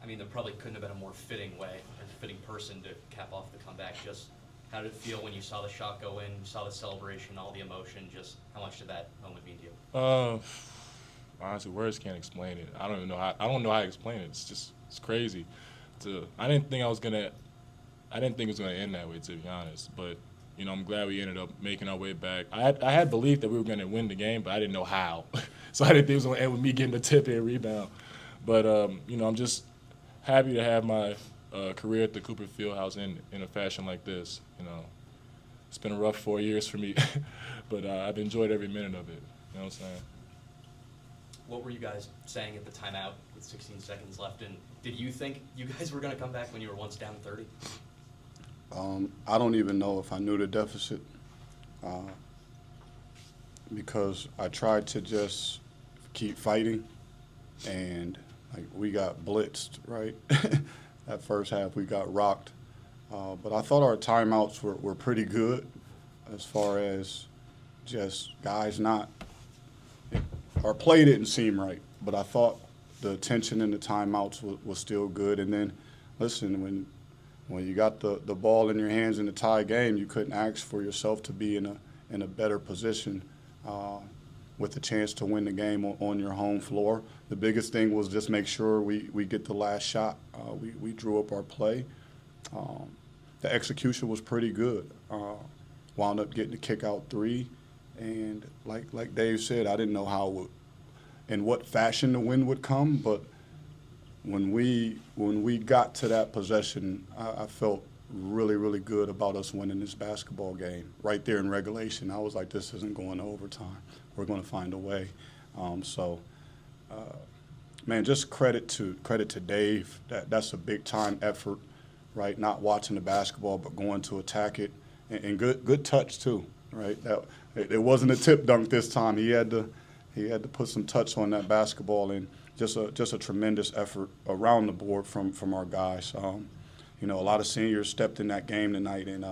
mean, there probably couldn't have been a more fitting way, a fitting person to cap off the comeback. Just how did it feel when you saw the shot go in, you saw the celebration, all the emotion? Just how much did that moment mean to you? Honestly, words can't explain it. I don't even know how. I don't know how to explain it. It's crazy. I didn't think it was gonna end that way, to be honest. But I'm glad we ended up making our way back. I had belief that we were gonna win the game, but I didn't know how. So I didn't think it was gonna end with me getting the tip and rebound. But I'm just happy to have my career at the Cooper Fieldhouse in a fashion like this. It's been a rough 4 years for me, but I've enjoyed every minute of it. You know what I'm saying? What were you guys saying at the timeout with 16 seconds left? And did you think you guys were going to come back when you were once down 30? I don't even know if I knew the deficit because I tried to just keep fighting, and we got blitzed, right? That first half we got rocked. But I thought our timeouts were pretty good as far as just guys not – our play didn't seem right, but I thought the attention in the timeouts was still good. And then, listen, when you got the ball in your hands in a tie game, you couldn't ask for yourself to be in a better position with a chance to win the game on your home floor. The biggest thing was just make sure we get the last shot. We drew up our play. The execution was pretty good. Wound up getting the kick-out three. And like Dave said, I didn't know in what fashion the win would come, but when we got to that possession, I felt really, really good about us winning this basketball game. Right there in regulation, I was like, this isn't going to overtime. We're going to find a way. Man, just credit to Dave. That's a big-time effort, right? Not watching the basketball, but going to attack it. And good touch, too, right? It wasn't a tip dunk this time. He had to put some touch on that basketball, and just a tremendous effort around the board from our guys. A lot of seniors stepped in that game tonight, and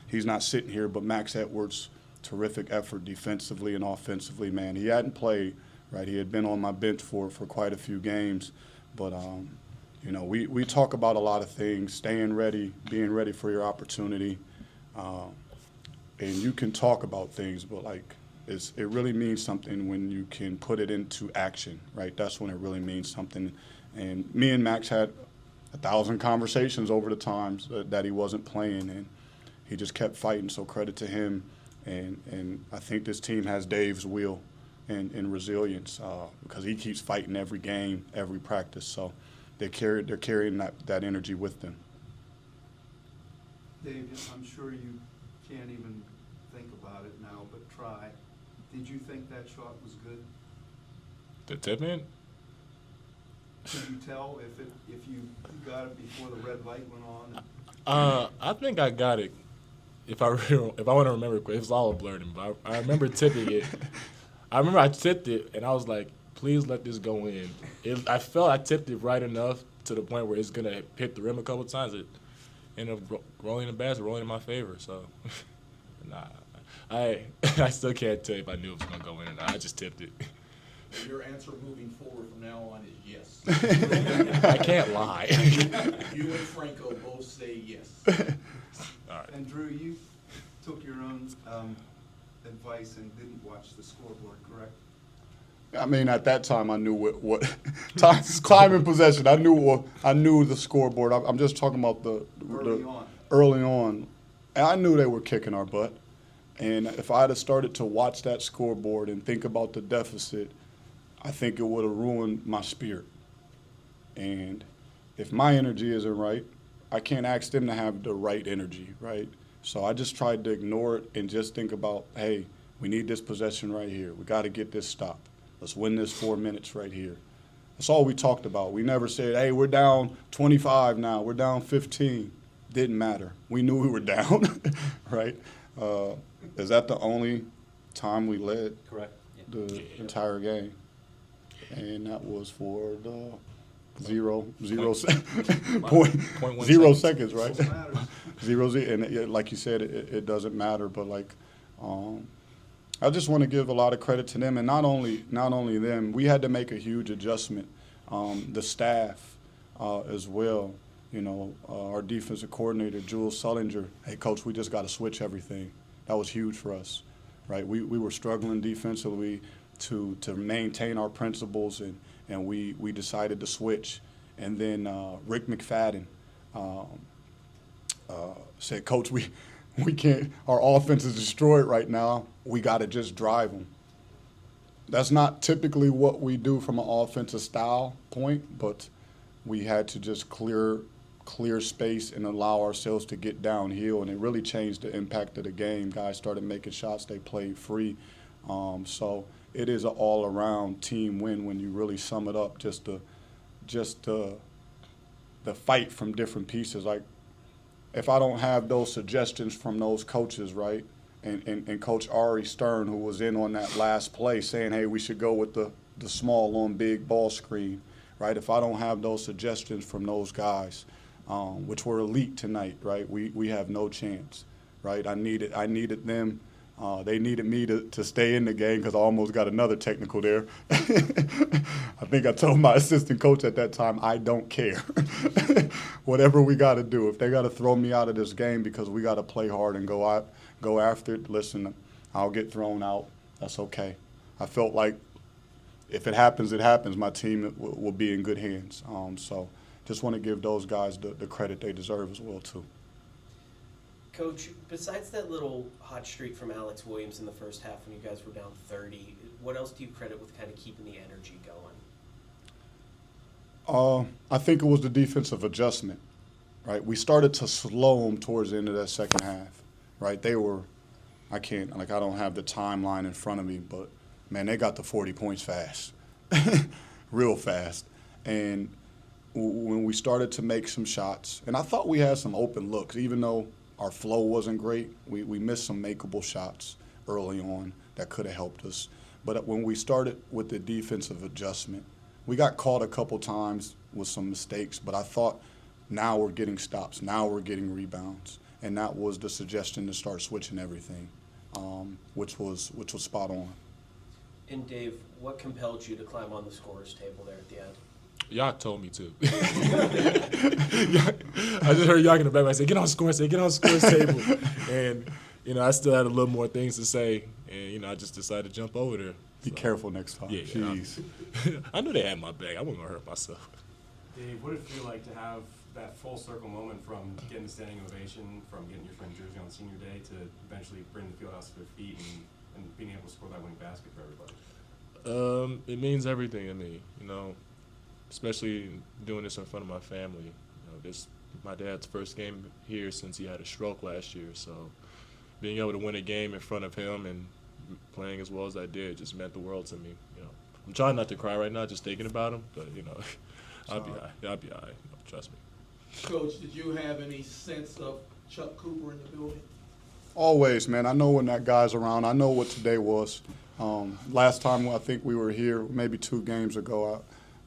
he's not sitting here, but Max Edwards, terrific effort defensively and offensively, man. He hadn't played, right? He had been on my bench for quite a few games, but we talk about a lot of things, staying ready, being ready for your opportunity. And you can talk about things, but it really means something when you can put it into action, right? That's when it really means something. And me and Max had 1,000 conversations over the times that he wasn't playing, and he just kept fighting. So credit to him. And I think this team has Dave's will and resilience because he keeps fighting every game, every practice. So they're carrying that energy with them. Dave, I'm sure you can't even think about it now, but try. Did you think that shot was good? The tip in? Could you tell if you got it before the red light went on? I think I got it. If I want to remember quick, it was all blurred, but I remember tipping it. I remember I tipped it, and I was like, please let this go in. I felt I tipped it right enough to the point where it's going to hit the rim a couple of times. It ended up rolling the basket, rolling in my favor. So, I still can't tell if I knew it was going to go in or not. I just tipped it. Your answer moving forward from now on is yes. I can't lie. You and Franco both say yes. All right. And Drew, you took your own advice and didn't watch the scoreboard, correct? I mean, at that time, I knew what time in possession. I knew the scoreboard. I'm just talking about the early on. And I knew they were kicking our butt. And if I had started to watch that scoreboard and think about the deficit, I think it would have ruined my spirit. And if my energy isn't right, I can't ask them to have the right energy, right? So I just tried to ignore it and just think about, hey, we need this possession right here. We got to get this stop. Let's win this 4 minutes right here. That's all we talked about. We never said, hey, we're down 25 now. We're down 15. Didn't matter. We knew we were down, right? Is that the only time we led? Correct. The entire game? And that was for the zero seconds, right? Zero, and like you said, it doesn't matter. But I just want to give a lot of credit to them, and not only them. We had to make a huge adjustment. The staff, as well. You know, our defensive coordinator, Jules Sullinger, hey, Coach, we just got to switch everything. That was huge for us, right? We were struggling defensively to maintain our principles, and we decided to switch. And then Rick McFadden said, Coach, we can't, our offense is destroyed right now. We got to just drive them. That's not typically what we do from an offensive style point, but we had to just clear space and allow ourselves to get downhill, and it really changed the impact of the game. Guys started making shots. They played free. So it is an all-around team win when you really sum it up, just the fight from different pieces. Like, if I don't have those suggestions from those coaches, right, and Coach Ari Stern, who was in on that last play saying, hey, we should go with the small on big ball screen, right? If I don't have those suggestions from those guys, which were elite tonight, right, we have no chance, right? I needed them. They needed me to stay in the game because I almost got another technical there. I think I told my assistant coach at that time, I don't care. Whatever we got to do. If they got to throw me out of this game because we got to play hard and go after it, listen, I'll get thrown out. That's okay. I felt like if it happens, it happens. My team will be in good hands. So just want to give those guys the credit they deserve as well, too. Coach, besides that little hot streak from Alex Williams in the first half when you guys were down 30, what else do you credit with kind of keeping the energy going? I think it was the defensive adjustment, right? We started to slow them towards the end of that second half, right? They were, I don't have the timeline in front of me, but, man, they got to 40 points fast, real fast. And when we started to make some shots, and I thought we had some open looks, even though our flow wasn't great. We missed some makeable shots early on that could have helped us. But when we started with the defensive adjustment, we got caught a couple times with some mistakes, but I thought now we're getting stops, now we're getting rebounds. And that was the suggestion to start switching everything, which was spot on. And Dave, what compelled you to climb on the scorer's table there at the end? Y'all told me to. I just heard y'all in the back. I said, get on scorer's table. And, I still had a little more things to say. And, I just decided to jump over there. Be careful next time. Yeah, Jeez. I knew they had my back. I wasn't going to hurt myself. Dave, what did it feel like to have that full circle moment from getting the standing ovation, from getting your friend jersey on senior day, to eventually bring the fieldhouse to their feet and being able to score that winning basket for everybody? It means everything to me, especially doing this in front of my family. This my dad's first game here since he had a stroke last year, so being able to win a game in front of him and playing as well as I did just meant the world to me. I'm trying not to cry right now just thinking about him, but I'll be all right. Trust me. Coach, did you have any sense of Chuck Cooper in the building? Always, man. I know when that guy's around. I know what today was. Last time I think we were here, maybe 2 games ago,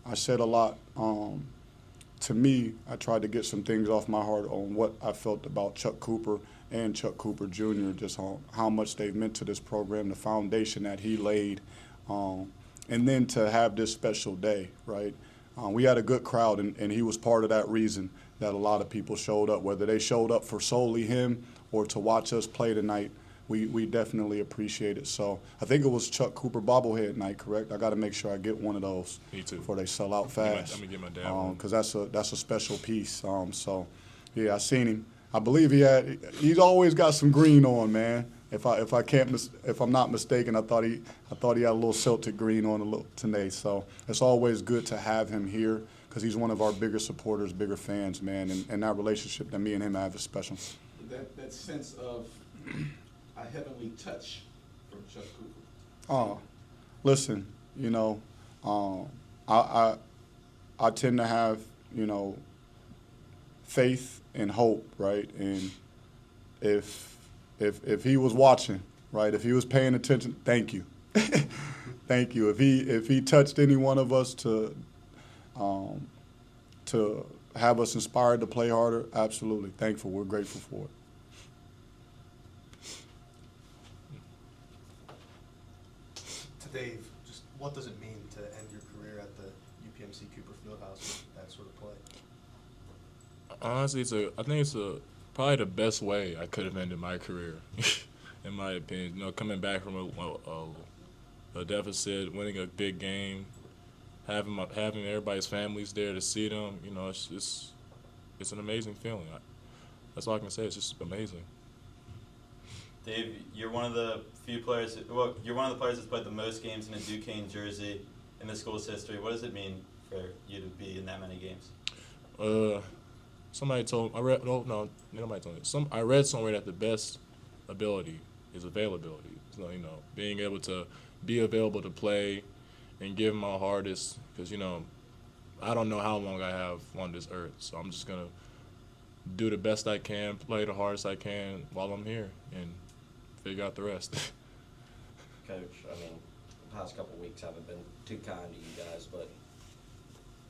I said a lot. To me, I tried to get some things off my heart on what I felt about Chuck Cooper and Chuck Cooper Jr., just on how much they've meant to this program, the foundation that he laid, and then to have this special day, right? We had a good crowd, and he was part of that reason that a lot of people showed up, whether they showed up for solely him or to watch us play tonight. We definitely appreciate it. So I think it was Chuck Cooper bobblehead night, correct? I got to make sure I get one of those. Me too. Before they sell out fast. I'm gonna get my dad one. Because that's a special piece. So yeah, I seen him. I believe he's always got some green on, man. If I'm not mistaken, I thought he had a little Celtic green on a little today. So it's always good to have him here because he's one of our bigger supporters, bigger fans, man. And that relationship that me and him have is special. That sense of a heavenly touch from Chuck Cooper. Oh, listen, I tend to have, faith and hope, right? And if he was watching, right, if he was paying attention, thank you. Thank you. If he touched any one of us to have us inspired to play harder, absolutely. Thankful. We're grateful for it. Dave, just what does it mean to end your career at the UPMC Cooper field house with that sort of play? Honestly, I think it's probably the best way I could have ended my career, in my opinion. You know, coming back from a deficit, winning a big game, having everybody's families there to see them. You know, it's an amazing feeling. That's all I can say. It's just amazing. Dave, you're one of the few players. Well, you're one of the players that's played the most games in a Duquesne jersey in the school's history. What does it mean for you to be in that many games? Somebody told I read no nobody told me. I read somewhere that the best ability is availability. So, you know, being able to be available to play and give my hardest, because, you know, I don't know how long I have on this earth, so I'm just gonna do the best I can, play the hardest I can while I'm here, and figure out the rest. Coach, I mean, the past couple of weeks haven't been too kind to you guys, but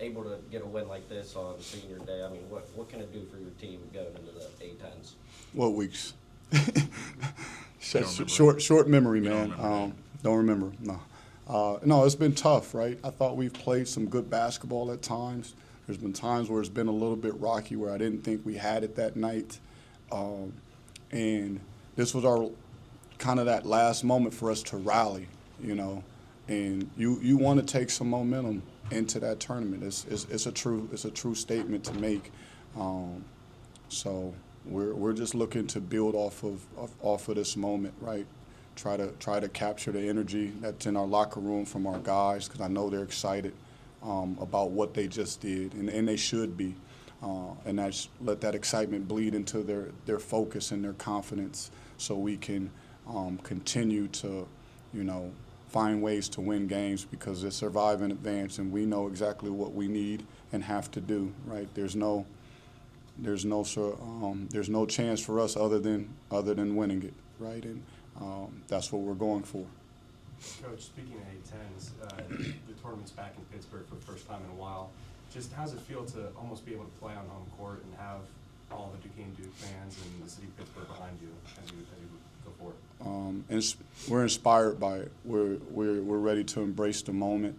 able to get a win like this on senior day, I mean, what can it do for your team going into the A-10s? What weeks? remember. Short memory, You don't man. remember Don't remember. No. No, it's been tough, right? I thought we've played some good basketball at times. There's been times where it's been a little bit rocky, where I didn't think we had it that night. And this was our kind of that last moment for us to rally, you know. And you want to take some momentum into that tournament. It's a true statement to make. So we're just looking to build off of this moment, right? Try to capture the energy that's in our locker room from our guys, because I know they're excited about what they just did, and they should be. And that's let that excitement bleed into their focus and their confidence, so we can continue to, you know, find ways to win games, because they survive and advance, and we know exactly what we need and have to do. Right? There's no chance for us other than winning it. Right? And that's what we're going for. Coach, speaking of A-10s, the tournament's back in Pittsburgh for the first time in a while. Just how's it feel to almost be able to play on home court and have all the Duquesne Duke fans and the city of Pittsburgh behind you as you go forward? And we're inspired by it. We're ready to embrace the moment.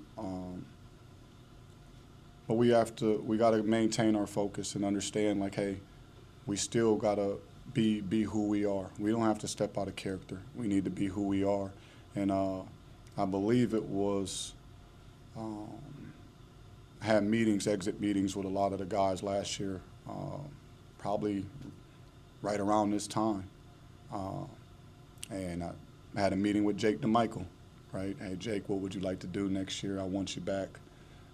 But we got to maintain our focus and understand, like, hey, we still gotta be who we are. We don't have to step out of character. We need to be who we are. And I believe it was had exit meetings with a lot of the guys last year, probably right around this time. And I had a meeting with Jake DeMichael, right? Hey, Jake, what would you like to do next year? I want you back.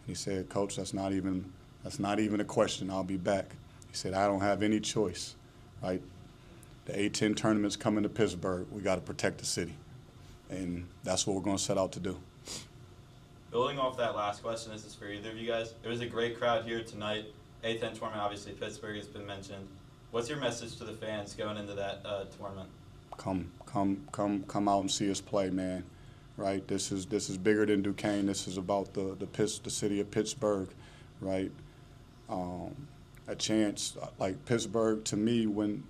He said, Coach, that's not even a question. I'll be back. He said, I don't have any choice, right? The A-10 tournament's coming to Pittsburgh. We got to protect the city. And that's what we're going to set out to do. Building off that last question, this is for either of you guys. There was a great crowd here tonight. A-10 tournament, obviously, Pittsburgh has been mentioned. What's your message to the fans going into that tournament? Come out and see us play, man. Right? This is bigger than Duquesne. This is about the city of Pittsburgh, right? A chance like Pittsburgh, to me, when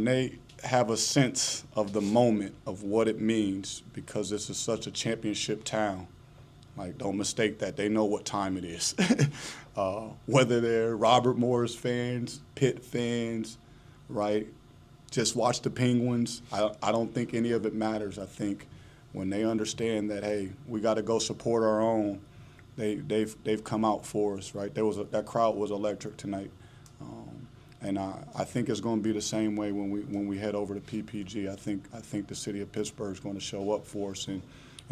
they have a sense of the moment of what it means, because this is such a championship town. Like, don't mistake that. They know what time it is. Whether they're Robert Morris fans, Pitt fans, right? Just watch the Penguins. I don't think any of it matters. I think when they understand that, hey, we got to go support our own, they've come out for us, right? That crowd was electric tonight. And I think it's going to be the same way when we head over to PPG. I think the city of Pittsburgh is going to show up for us, and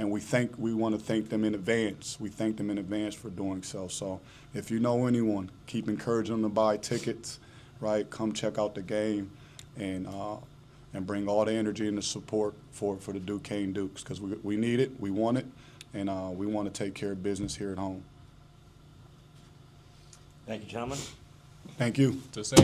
we want to thank them in advance. We thank them in advance for doing so. So if you know anyone, keep encouraging them to buy tickets, right? Come check out the game, and bring all the energy and the support for the Duquesne Dukes, because we need it, we want it, and we want to take care of business here at home. Thank you, gentlemen. Thank you. To say